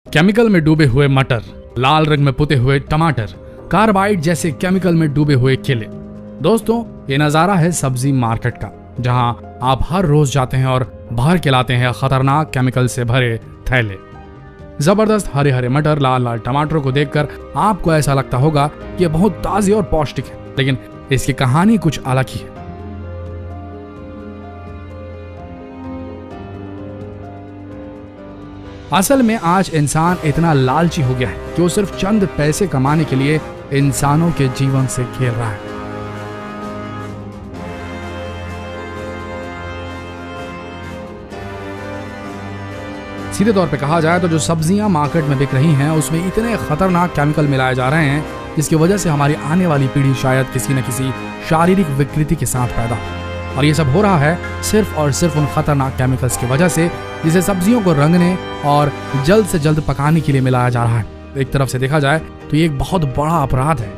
Chemical में डूबे हुए मटर, लाल रंग में पुते हुए टमाटर, कार्बाइड जैसे केमिकल में डूबे हुए केले। दोस्तों, ये नजारा है सब्जी मार्केट का, जहां आप हर रोज जाते हैं और भर के लाते हैं खतरनाक केमिकल से भरे थैले। जबरदस्त हरे हरे मटर, लाल लाल टमाटरों को देखकर आपको ऐसा लगता होगा कि ये बहुत ताजे और पौष्टिक है, लेकिन इसकी कहानी कुछ अलग ही है। असल में आज इंसान इतना लालची हो गया है कि वो सिर्फ चंद पैसे कमाने के लिए इंसानों के जीवन से खेल रहा है। सीधे तौर पे कहा जाए तो जो सब्जियां मार्केट में बिक रही हैं उसमें इतने खतरनाक केमिकल मिलाए जा रहे हैं जिसकी वजह से हमारी आने वाली पीढ़ी शायद किसी न किसी शारीरिक विकृति के साथ पैदा हो। और ये सब हो रहा है सिर्फ और सिर्फ उन खतरनाक केमिकल्स की वजह से, जिसे सब्जियों को रंगने और जल्द से जल्द पकाने के लिए मिलाया जा रहा है। एक तरफ से देखा जाए तो ये एक बहुत बड़ा अपराध है।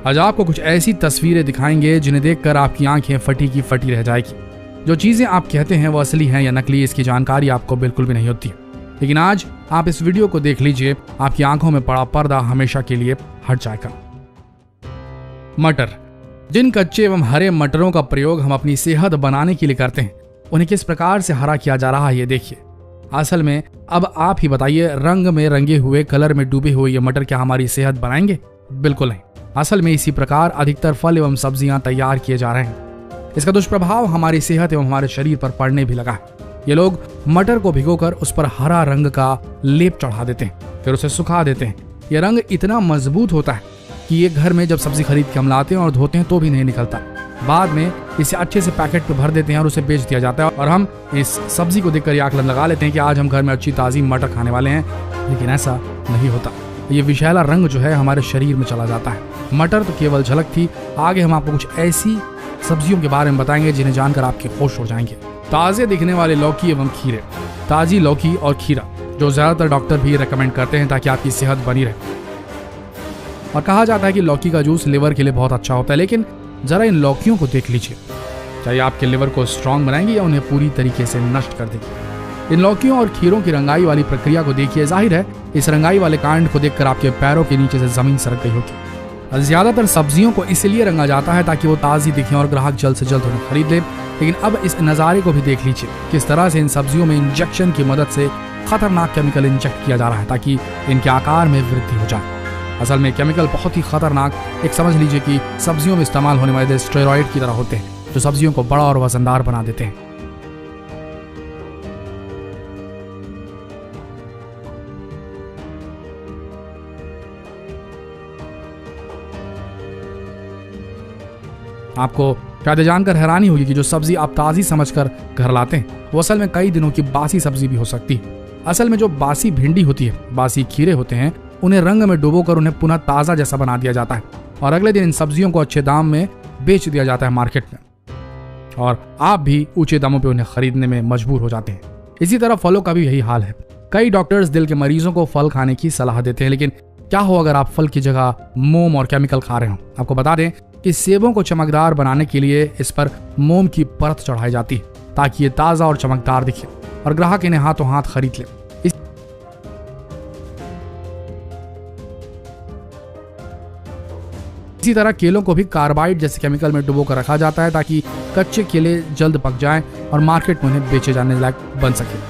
आज आपको कुछ ऐसी तस्वीरें दिखाएंगे जिन्हें देखकर आपकी आंखें फटी की फटी रह जाएगी। जो चीजें आप कहते हैं वो असली हैं या नकली, इसकी जानकारी आपको बिल्कुल भी नहीं होती। लेकिन आज आप इस वीडियो को देख लीजिए, आपकी आंखों में पड़ा पर्दा हमेशा के लिए हट जाएगा। मटर। जिन कच्चे एवं हरे मटरों का प्रयोग हम अपनी सेहत बनाने के लिए करते हैं, उन्हें किस प्रकार से हरा किया जा रहा है ये देखिए। असल में अब आप ही बताइए, रंग में रंगे हुए, कलर में डूबे हुए ये मटर क्या हमारी सेहत बनाएंगे? बिल्कुल नहीं। असल में इसी प्रकार अधिकतर फल एवं सब्जियां तैयार किए जा रहे हैं। इसका दुष्प्रभाव हमारी सेहत एवं हमारे शरीर पर पड़ने भी लगा है। ये लोग मटर को भिगोकर उस पर हरा रंग का लेप चढ़ा देते हैं, फिर उसे सुखा देते हैं। यह रंग इतना मजबूत होता है कि ये घर में जब सब्जी खरीद के हम लाते हैं और धोते हैं तो भी नहीं निकलता। बाद में इसे अच्छे से पैकेट पे भर देते हैं और उसे बेच दिया जाता है, और हम इस सब्जी को देखकर आकलन लगा लेते हैं कि आज हम घर में अच्छी ताजी मटर खाने वाले हैं। लेकिन ऐसा नहीं होता। ये विषैला रंग जो है हमारे शरीर में चला जाता है। मटर तो केवल झलक थी, आगे हम आपको कुछ ऐसी सब्जियों के बारे में बताएंगे जिन्हें जानकर आपके होश हो जाएंगे। ताजे दिखने वाले लौकी एवं खीरे। ताजी लौकी और खीरा जो ज्यादातर डॉक्टर भी रेकमेंड करते हैं ताकि आपकी सेहत बनी रहे। और कहा जाता है कि लौकी का जूस लिवर के लिए बहुत अच्छा होता है, लेकिन जरा इन लौकियों को देख लीजिए। चाहे आपके लिवर को स्ट्रांग बनाएंगी या उन्हें पूरी तरीके से नष्ट कर देगी। इन लौकियों और खीरों की रंगाई वाली प्रक्रिया को देखिए। जाहिर है इस रंगाई वाले कांड को देखकर आपके पैरों के नीचे से जमीन सरक गई होगी। ज्यादातर सब्जियों को इसलिए रंगा जाता है ताकि वो ताजी दिखें और ग्राहक जल्द से जल्द उन्हें खरीद ले। लेकिन अब इस नज़ारे को भी देख लीजिए, किस तरह से इन सब्जियों में इंजेक्शन की मदद से खतरनाक केमिकल इंजेक्ट किया जा रहा है ताकि इनके आकार में वृद्धि हो जाए। असल में केमिकल बहुत ही खतरनाक, एक समझ लीजिए कि सब्जियों में इस्तेमाल होने वाले स्टेरॉइड की तरह होते हैं, जो सब्जियों को बड़ा और वजनदार बना देते हैं। आपको शायद जानकर हैरानी होगी कि जो सब्जी आप ताजी समझकर घर लाते हैं वो असल में कई दिनों की बासी सब्जी भी हो सकती है। असल में जो बासी भिंडी होती है, बासी खीरे होते हैं, उन्हें रंग में डुबोकर उन्हें पुनः ताजा जैसा बना दिया जाता है और अगले दिन इन सब्जियों को अच्छे दाम में बेच दिया जाता है मार्केट में, और आप भी ऊंचे दामों पर उन्हें खरीदने में मजबूर हो जाते हैं। इसी तरह फलों का भी यही हाल है। कई डॉक्टर्स दिल के मरीजों को फल खाने की सलाह देते हैं, लेकिन क्या हो अगर आप फल की जगह मोम और केमिकल खा रहे हो? आपको बता दें कि सेबों को चमकदार बनाने के लिए इस पर मोम की परत चढ़ाई जाती है ताकि ये ताजा और चमकदार दिखे और ग्राहक इन्हें हाथों हाथ खरीद ले। इसी तरह केलों को भी कार्बाइड जैसे केमिकल में डुबोकर रखा जाता है ताकि कच्चे केले जल्द पक जाएं और मार्केट में उन्हें बेचे जाने लायक बन सके।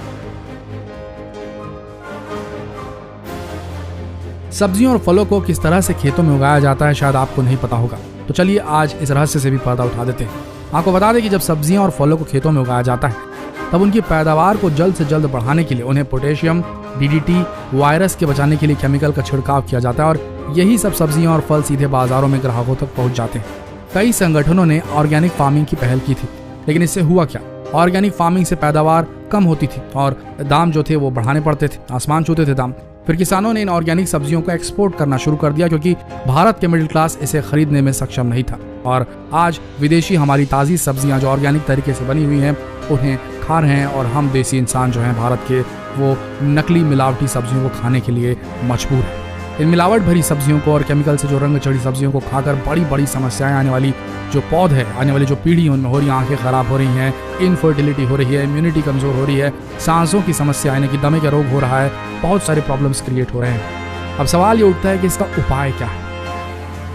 सब्जियों और फलों को किस तरह से खेतों में उगाया जाता है शायद आपको नहीं पता होगा, तो चलिए आज इस रहस्य से भी पर्दा उठा देते हैं। आपको बता दें कि जब सब्जियां और फलों को खेतों में उगाया जाता है तब उनकी पैदावार को जल्द से जल्द बढ़ाने के लिए उन्हें पोटेशियम, डीडीटी, वायरस के बचाने के लिए केमिकल का छिड़काव किया जाता है, और यही सब सब्जियां और फल सीधे बाजारों में ग्राहकों तक पहुंच जाते हैं। कई संगठनों ने ऑर्गेनिक फार्मिंग की पहल की थी, लेकिन इससे हुआ क्या? ऑर्गेनिक फार्मिंग से पैदावार कम होती थी और दाम जो थे वो बढ़ाने पड़ते थे, आसमान छूते थे दाम। फिर किसानों ने इन ऑर्गेनिक सब्जियों को एक्सपोर्ट करना शुरू कर दिया क्योंकि भारत के मिडिल क्लास इसे खरीदने में सक्षम नहीं था, और आज विदेशी हमारी ताज़ी सब्जियां जो ऑर्गेनिक तरीके से बनी हुई हैं उन्हें खा रहे हैं, और हम देसी इंसान जो हैं भारत के वो नकली मिलावटी सब्जियों को खाने के लिए मजबूर हैं। इन मिलावट भरी सब्जियों को और केमिकल से जो रंग चढ़ी सब्जियों को खाकर बड़ी बड़ी समस्याएं आने वाली जो पौध है, आने वाली जो पीढ़ी उनमें हो रही है, आंखें खराब हो रही हैं, इनफर्टिलिटी हो रही है, इम्यूनिटी कमजोर हो रही है, सांसों की समस्या यानी कि दमे का रोग हो रहा है, बहुत सारे प्रॉब्लम्स क्रिएट हो रहे हैं। अब सवाल ये उठता है कि इसका उपाय क्या है।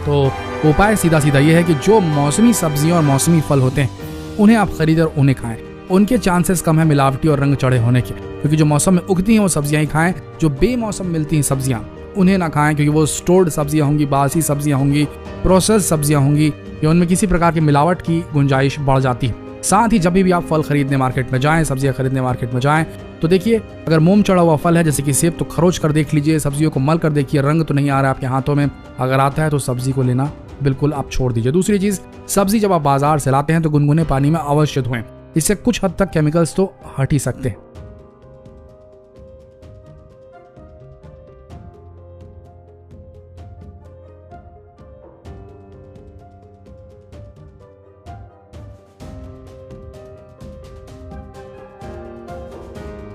तो उपाय सीधा सीधा ये है कि जो मौसमी सब्जियां और मौसमी फल होते हैं उन्हें आप खरीदें और उन्हें खाएं। उनके चांसेस कम है मिलावटी और रंग चढ़े होने के, क्योंकि जो मौसम में उगती हैं वो सब्जियां ही खाएं। जो बेमौसम मिलती हैं सब्जियां उन्हें ना खाएं, क्योंकि वो स्टोर्ड सब्जियां होंगी, बासी सब्जियां होंगी, प्रोसेस सब्जियां होंगी, या उनमें किसी प्रकार की मिलावट की गुंजाइश बढ़ जाती है। साथ ही जब भी आप फल खरीदने मार्केट में जाएं, सब्जियां खरीदने मार्केट में जाएं, तो देखिए अगर मोम चढ़ा हुआ फल है जैसे कि सेब, तो खरोच कर देख लीजिए, सब्जियों को मल कर देखिए, रंग तो नहीं आ रहा है आपके हाथों में। अगर आता है तो सब्जी को लेना बिल्कुल आप छोड़ दीजिए। दूसरी चीज, सब्जी जब आप बाजार से लाते हैं तो गुनगुने पानी में अवश्य धोएं, इससे कुछ हद तक केमिकल्स तो हट ही सकते हैं।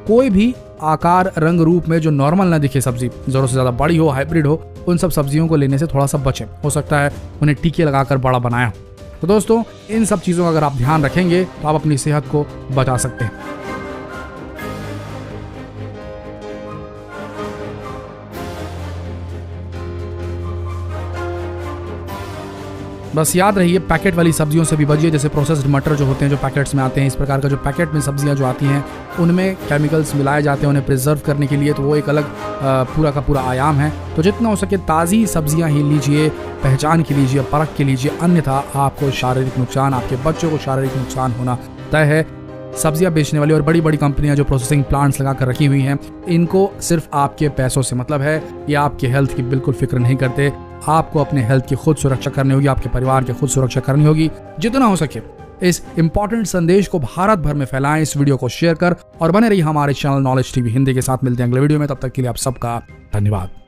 कोई भी आकार रंग रूप में जो नॉर्मल ना दिखे सब्जी, जरूरत से ज्यादा बड़ी हो, हाइब्रिड हो, उन सब सब्जियों को लेने से थोड़ा सा बचें। हो सकता है उन्हें टीके लगाकर बड़ा बनाया। तो दोस्तों, इन सब चीजों का अगर आप ध्यान रखेंगे तो आप अपनी सेहत को बचा सकते हैं। बस याद रहिए, पैकेट वाली सब्जियों से भी बचिए, जैसे प्रोसेस्ड मटर जो होते हैं जो पैकेट्स में आते हैं। इस प्रकार का जो पैकेट में सब्जियां जो आती हैं उनमें केमिकल्स मिलाए जाते हैं उन्हें प्रिजर्व करने के लिए, तो वो एक अलग पूरा का पूरा आयाम है। तो जितना हो सके ताज़ी सब्जियां ही लीजिए, पहचान के लीजिए, परख के लीजिए, अन्यथा आपको शारीरिक नुकसान, आपके बच्चों को शारीरिक नुकसान होना तय है। सब्जियां बेचने वाली और बड़ी बड़ी कंपनियां जो प्रोसेसिंग प्लांट्स लगा कर रखी हुई हैं, इनको सिर्फ आपके पैसों से मतलब है। ये आपके हेल्थ की बिल्कुल फिक्र नहीं करते। आपको अपने हेल्थ की खुद सुरक्षा करनी होगी, आपके परिवार की खुद सुरक्षा करनी होगी। जितना हो सके इस इंपॉर्टेंट संदेश को भारत भर में फैलाएं, इस वीडियो को शेयर कर और बने रहिए हमारे चैनल नॉलेज टीवी हिंदी के साथ। मिलते हैं अगले वीडियो में, तब तक के लिए आप सबका धन्यवाद।